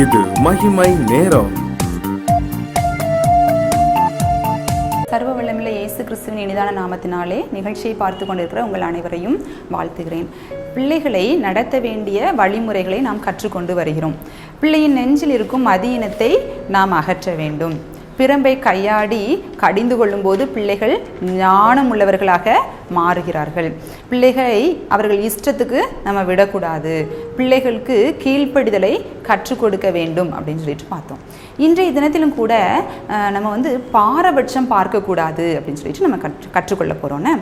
இது மகிமை நேரம். சர்வ வல்லமையுள்ள இயேசு கிறிஸ்துவின் இனிதான நாமத்தினாலே நிகழ்ச்சியை பார்த்து கொண்டிருக்கிற உங்கள் அனைவரையும் வாழ்த்துகிறேன். பிள்ளைகளை நடத்த வேண்டிய வழிமுறைகளை நாம் கற்றுக்கொண்டு வருகிறோம். பிள்ளையின் நெஞ்சில் இருக்கும் மதியினத்தை நாம் அகற்ற வேண்டும். பிரம்பை கையாடி கடிந்து கொள்ளும்போது பிள்ளைகள் ஞானம் உள்ளவர்களாக மாறுகிறார்கள். பிள்ளைகளை அவர்கள் இஷ்டத்துக்கு நம்ம விடக்கூடாது. பிள்ளைகளுக்கு கீழ்ப்படிதலை கற்றுக் கொடுக்க வேண்டும் அப்படின்னு சொல்லிட்டு பார்த்தோம். இன்றைய தினத்திலும் கூட நம்ம பாரபட்சம் பார்க்கக்கூடாது அப்படின்னு சொல்லிட்டு நம்ம கற்றுக்கொள்ள போகிறோன்னு.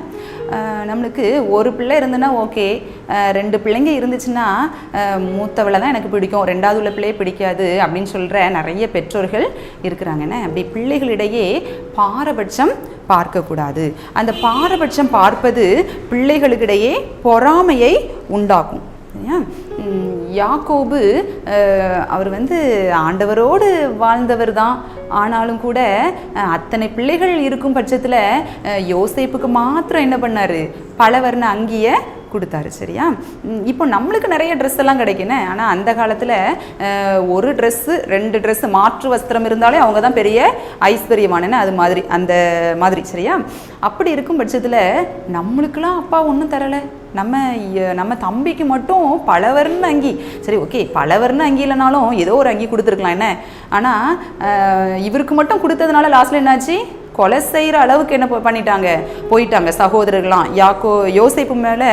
நம்மளுக்கு ஒரு பிள்ளை இருந்துன்னா ஓகே, 2 பிள்ளைங்க இருந்துச்சுன்னா மூத்தவளை தான் எனக்கு பிடிக்கும், 2வது உள்ள பிள்ளையே பிடிக்காது அப்படின்னு சொல்கிற நிறைய பெற்றோர்கள் இருக்கிறாங்கன்னு. அப்படி பிள்ளைகளிடையே பாரபட்சம் பார்க்கக்கூடாது. அந்த பாரபட்சம் பார்ப்பது பிள்ளைகளுக்கிடையே பொறாமையை உண்டாக்கும். யாக்கோபு அவர் ஆண்டவரோடு வாழ்ந்தவர் தான். ஆனாலும் கூட அத்தனை பிள்ளைகள் இருக்கும் பட்சத்தில் யோசேப்புக்கு மாத்திரம் என்ன பண்ணார்? பலவர்ண அங்கிய கொடுத்தாரு. சரியா? இப்போ நம்மளுக்கு நிறைய ட்ரெஸ் எல்லாம் கிடைக்குன்னு. ஆனால் அந்த காலத்தில் ஒரு ட்ரெஸ்ஸு 2 ட்ரெஸ்ஸு மாற்று வஸ்திரம் இருந்தாலே அவங்க தான் பெரிய ஐஸ்வர்யமானன்னு அது மாதிரி அந்த மாதிரி. சரியா? அப்படி இருக்கும் பட்சத்தில் நம்மளுக்கெல்லாம் அப்பா ஒன்றும் தரலை. நம்ம தம்பிக்கு மட்டும் பலவர்ண அங்கி. சரி, ஓகே, பலவர்ண அங்கி இல்லைனாலும் ஏதோ ஒரு அங்கி கொடுத்துருக்கலாம் என்ன. ஆனால் இவருக்கு மட்டும் கொடுத்ததுனால லாஸ்ட்டில் என்னாச்சு? கொலை செய்கிற அளவுக்கு என்ன போயிட்டாங்க சகோதரர்களாம். யோசேப்பு மேலே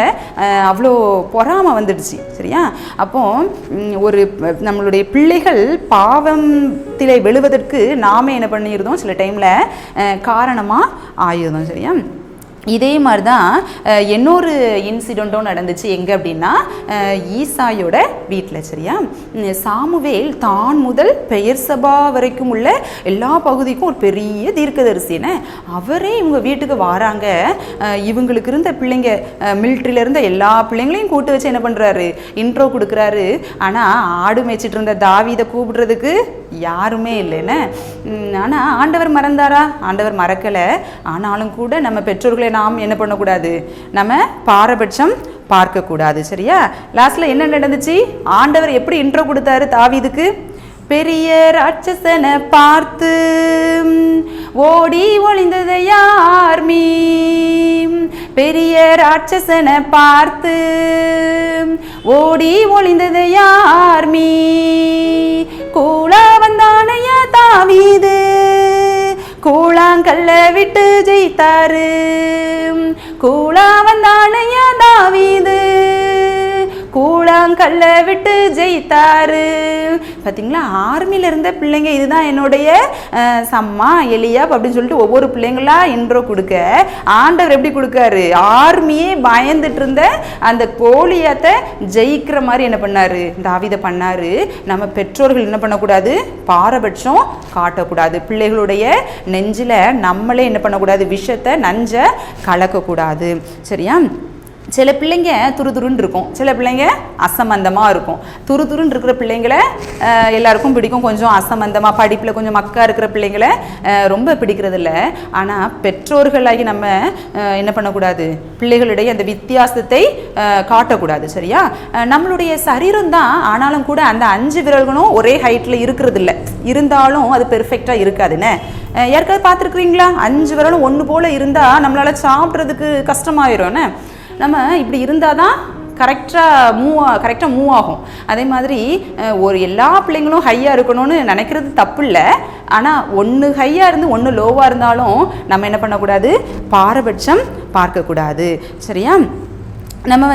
அவ்வளோ பொறாமை வந்துடுச்சு. சரியா? அப்போ நம்மளுடைய பிள்ளைகள் பாவத்திலே விழுவதற்கு நாமே என்ன பண்ணியிருந்தோம்? சில டைமில் காரணமாக ஆயிருந்தோம். சரியா? இதே மாதிரி தான் இன்னொரு இன்சிடெண்ட்டும் நடந்துச்சு. எங்கே அப்படின்னா ஈசாயோட வீட்டில். சரியா? சாமுவேல் தான் முதல் பெயர் சபா வரைக்கும் உள்ள எல்லா பகுதிக்கும் ஒரு பெரிய தீர்க்கதரிசின்னு அவரே இவங்க வீட்டுக்கு வராங்க. இவங்களுக்கு இருந்த பிள்ளைங்க, மிலிட்ரியில் இருந்த எல்லா பிள்ளைங்களையும் கூட்டு வச்சு என்ன பண்ணுறாரு? இன்ட்ரோ கொடுக்குறாரு. ஆனால் ஆடு மேய்ச்சிட்டு இருந்த தாவீதை கூப்பிடுறதுக்கு யாருமே இல்லைன்னு. ஆனால் ஆண்டவர் மறந்தாரா? ஆண்டவர் மறக்கலை. ஆனாலும் கூட நம்ம பெற்றோர்களை நாம் என்ன பண்ணக்கூடாது? நம்ம பாரபட்சம் பார்க்கக்கூடாது. சரியா? லாஸ்ட்ல என்ன நடந்துச்சு? ஆண்டவர் எப்படி இன்ட்ரோ கொடுத்தாரு தாவீதுக்கு? பெரிய ராட்சசனை பார்த்து ஓடி ஒளிந்தது யார் மீ? பெரிய ராட்சசனை பார்த்து ஓடி ஒளிந்தது யார் மீ? கூலா வந்தானையா தாவீது, கூழாங்கல்ல விட்டு ஜெயித்தாரு. கூலா வந்தானையா தாவீது, கூழாங்கல்ல விட்டு ஜெயித்தாரு. பார்த்தீங்களா? ஆர்மியில் இருந்த பிள்ளைங்க இதுதான் என்னுடைய சம்மா எலியாப் அப்படின்னு சொல்லிட்டு ஒவ்வொரு பிள்ளைங்களா இன்ட்ரோ கொடுக்க ஆண்டவர் எப்படி கொடுக்காரு? ஆர்மியே பயந்துட்டு இருந்த அந்த கோலியாத்தை ஜெயிக்கிற மாதிரி என்ன பண்ணாரு? தாவீதை பண்ணாரு. நம்ம பெற்றோர்கள் என்ன பண்ணக்கூடாது? பாரபட்சம் காட்டக்கூடாது. பிள்ளைகளுடைய நெஞ்சில் நம்மளே என்ன பண்ணக்கூடாது? விஷத்தை நஞ்ச கலக்கக்கூடாது. சரியா? சில பிள்ளைங்க துருதுருன்னு இருக்கும், சில பிள்ளைங்க அசம்பந்தமாக இருக்கும். துருதுருன்னு இருக்கிற பிள்ளைங்களை எல்லாருக்கும் பிடிக்கும். கொஞ்சம் அசம்பந்தமாக படிப்பில் கொஞ்சம் மக்கா இருக்கிற பிள்ளைங்களை ரொம்ப பிடிக்கிறது இல்லை. ஆனால் பெற்றோர்களாகி நம்ம என்ன பண்ணக்கூடாது? பிள்ளைகளுடைய அந்த வித்தியாசத்தை காட்டக்கூடாது. சரியா? நம்மளுடைய சரீரம் தான், ஆனாலும் கூட அந்த 5 விரல்களும் ஒரே ஹைட்டில் இருக்கிறது இல்லை. இருந்தாலும் அது பெர்ஃபெக்டாக இருக்காதுன்னு. யாருக்காவது பார்த்துருக்குறீங்களா? 5 விரலும் ஒன்று போல் இருந்தால் நம்மளால் சாப்பிட்றதுக்கு கஷ்டமாயிரும்னு. நம்ம இப்படி இருந்தால் தான் கரெக்டாக மூவ் ஆகும். அதே மாதிரி எல்லா பிள்ளைங்களும் ஹையாக இருக்கணும்னு நினைக்கிறது தப்பு இல்லை. ஆனால் ஒன்று ஹையாக இருந்து ஒன்று லோவாக இருந்தாலும் நம்ம என்ன பண்ணக்கூடாது? பாரபட்சம் பார்க்கக்கூடாது. சரியா? நம்ம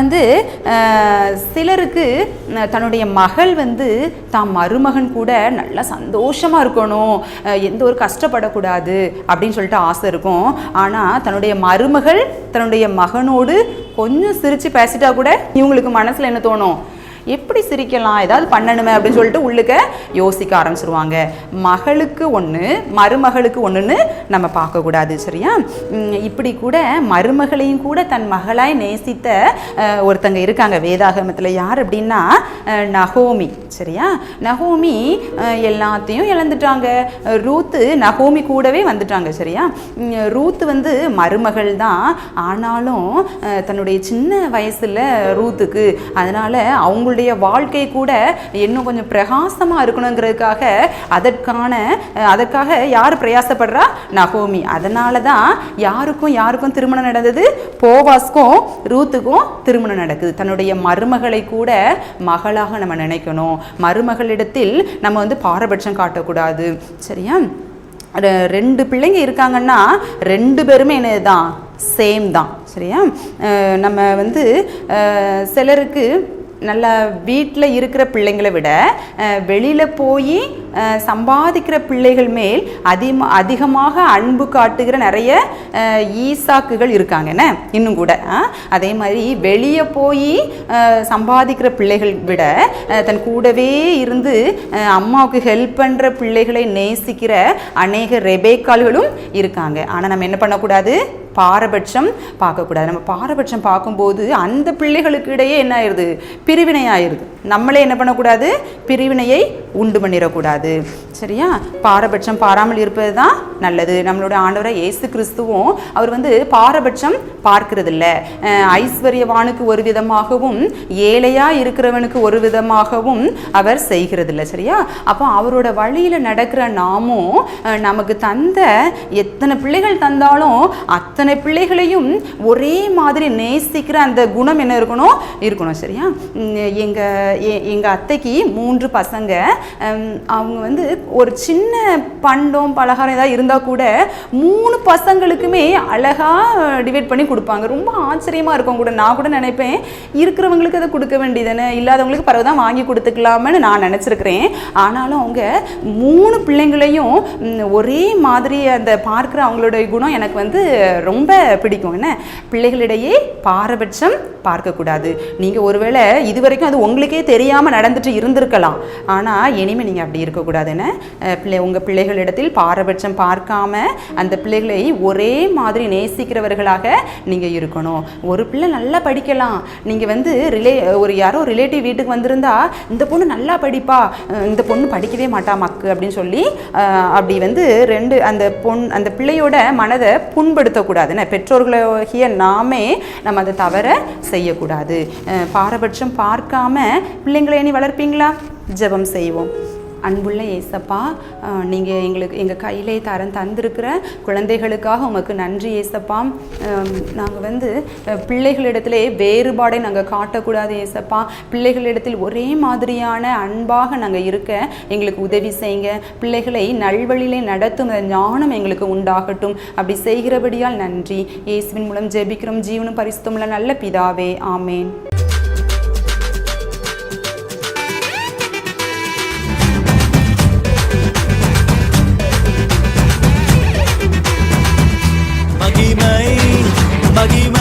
சிலருக்கு தன்னுடைய மகள் தாம் மருமகன் கூட நல்லா சந்தோஷமாக இருக்கணும், எந்த ஒரு கஷ்டப்படக்கூடாது அப்படின்னு சொல்லிட்டு ஆசை இருக்கும். ஆனால் தன்னுடைய மருமகள் தன்னுடைய மகனோடு கொஞ்சம் சிரித்து பேசிட்டா கூட இவங்களுக்கு மனசில் என்ன தோணும்? எப்படி சிரிக்கலாம், ஏதாவது பண்ணணுமே அப்படின்னு சொல்லிட்டு உள்ளுக்க யோசிக்க ஆரம்பிச்சிருவாங்க. மகளுக்கு ஒன்று மருமகளுக்கு ஒன்றுன்னு நம்ம பார்க்கக்கூடாது. சரியா? இப்படி கூட மருமகளையும் கூட தன் மகளாய் நேசித்த ஒருத்தங்க இருக்காங்க வேதாகமத்தில். யார் அப்படின்னா நகோமி. சரியா? நகோமி எல்லாத்தையும் இழந்துட்டாங்க. ரூத்து நகோமி கூடவே வந்துட்டாங்க. சரியா? ரூத்து மருமகள் தான், ஆனாலும் தன்னுடைய சின்ன வயசில் ரூத்துக்கு அதனால் அவங்களுடைய அவங்களுடைய வாழ்க்கை கூட இன்னும் கொஞ்சம் பிரகாசமாக இருக்கணுங்கிறதுக்காக அதற்காக யார் பிரயாசப்படுறா? நகோமி. அதனால தான் யாருக்கும் திருமணம் நடந்தது? போவாஸ்க்கும் ரூத்துக்கும் திருமணம் நடக்குது. தன்னுடைய மருமகளை கூட மகளாக நம்ம நினைக்கணும். மருமகளிடத்தில் நம்ம பாரபட்சம் காட்டக்கூடாது. சரியா? 2 பிள்ளைங்க இருக்காங்கன்னா 2 பேருமே என்னதுதான்? சேம் தான். சரியா? நம்ம சிலருக்கு நல்லா வீட்டில் இருக்கிற பிள்ளைங்களை விட வெளியில் போய் சம்பாதிக்கிற பிள்ளைகள் மேல் அதிகமாக அன்பு காட்டுகிற நிறைய ஈசாக்குகள் இருக்காங்க என்ன இன்னும் கூட. அதே மாதிரி வெளியே போய் சம்பாதிக்கிற பிள்ளைகள் விட தன் கூடவே இருந்து அம்மாவுக்கு ஹெல்ப் பண்ணுற பிள்ளைகளை நேசிக்கிற அநேக ரெபேக்கால்களும் இருக்காங்க. ஆனால் நம்ம என்ன பண்ணக்கூடாது? பாரபட்சம் பார்க்கக்கூடாது. நம்ம பாரபட்சம் பார்க்கும்போது அந்த பிள்ளைகளுக்கு இடையே என்ன ஆயிடுது? பிரிவினை ஆயிடுது. நம்மளே என்ன பண்ணக்கூடாது? பிரிவினையை உண்டு பண்ணிடக்கூடாது. சரியா? பாரபட்சம் பாராமல் இருப்பது தான் நல்லது. நம்மளோட ஆண்டவராக இயேசு கிறிஸ்துவும் அவர் பாரபட்சம் பார்க்கறது இல்லை. ஐஸ்வர்யவானுக்கு ஒரு விதமாகவும் ஏழையா இருக்கிறவனுக்கு ஒரு விதமாகவும் அவர் செய்கிறது இல்லை. சரியா? அப்போ அவரோட வழியில் நடக்கிற நாமும் நமக்கு தந்த எத்தனை பிள்ளைகள் தந்தாலும் அத்தனை பிள்ளைகளையும் ஒரே மாதிரி நேசிக்கிற அந்த குணம் என்ன இருக்கணும். சரியா? எங்க அத்தைக்கு 3 பசங்க. அவங்க ஒரு சின்ன பண்டம் பலகாரம் ஏதாவது இருந்தால் கூட 3 பசங்களுக்குமே அழகாக டிவைட் பண்ணி கொடுப்பாங்க. ரொம்ப ஆச்சரியமாக இருக்கும் கூட. நான் கூட நினைப்பேன், இருக்கிறவங்களுக்கு அதை கொடுக்க வேண்டியதானே, இல்லாதவங்களுக்கு பரவ தான் வாங்கி கொடுத்துக்கலாமன்னு நான் நினச்சிருக்கிறேன். ஆனாலும் அவங்க 3 பிள்ளைங்களையும் ஒரே மாதிரி அந்த பார்க்குற அவங்களுடைய குணம் எனக்கு ரொம்ப பிடிக்கும். என்ன? பிள்ளைகளிடையே பாரபட்சம் பார்க்கக்கூடாது. நீங்கள் ஒருவேளை இது வரைக்கும் அது உங்களுக்கே தெரியாமல் நடந்துட்டு இருந்திருக்கலாம். ஆனால் இனிமேல் நீங்கள் அப்படி இருக்கக்கூடாதுன்னு உங்கள் பிள்ளைகளிடத்தில் பாரபட்சம் பார்க்காம அந்த பிள்ளைகளை ஒரே மாதிரி நேசிக்கிறவர்களாக நீங்கள் இருக்கணும். ஒரு பிள்ளை நல்லா படிக்கலாம். நீங்கள் யாரோ ரிலேட்டிவ் வீட்டுக்கு வந்திருந்தா இந்த பொண்ணு நல்லா படிப்பா, இந்த பொண்ணு படிக்கவே மாட்டா மக்கு அப்படின்னு சொல்லி அப்படி அந்த பிள்ளையோட மனதை புண்படுத்தக்கூடாதுன்னு பெற்றோர்களாகிய நம்ம அதை தவற செய்யக்கூடாது. பாரபட்சம் பார்க்காம பிள்ளைங்களை இனி வளர்ப்பீங்களா? ஜெபம் செய்வோம். அன்புள்ள ஏசப்பா, நீங்கள் எங்கள் கையிலே தந்திருக்கிற குழந்தைகளுக்காக உமக்கு நன்றி ஏசப்பா. நாங்கள் பிள்ளைகளிடத்திலே வேறுபாடை நாங்கள் காட்டக்கூடாது ஏசப்பா. பிள்ளைகளிடத்தில் ஒரே மாதிரியான அன்பாக நாங்கள் இருக்க எங்களுக்கு உதவி செய்யுங்க. பிள்ளைகளை நல்வழியிலே நடத்தும் ஞானம் எங்களுக்கு உண்டாகட்டும். அப்படி செய்கிறபடியால் நன்றி. இயேசுவின் மூலம் ஜெபிக்கிறோம் ஜீவனும் பரிசுத்தமுள்ள நல்ல பிதாவே, ஆமேன். மகிமை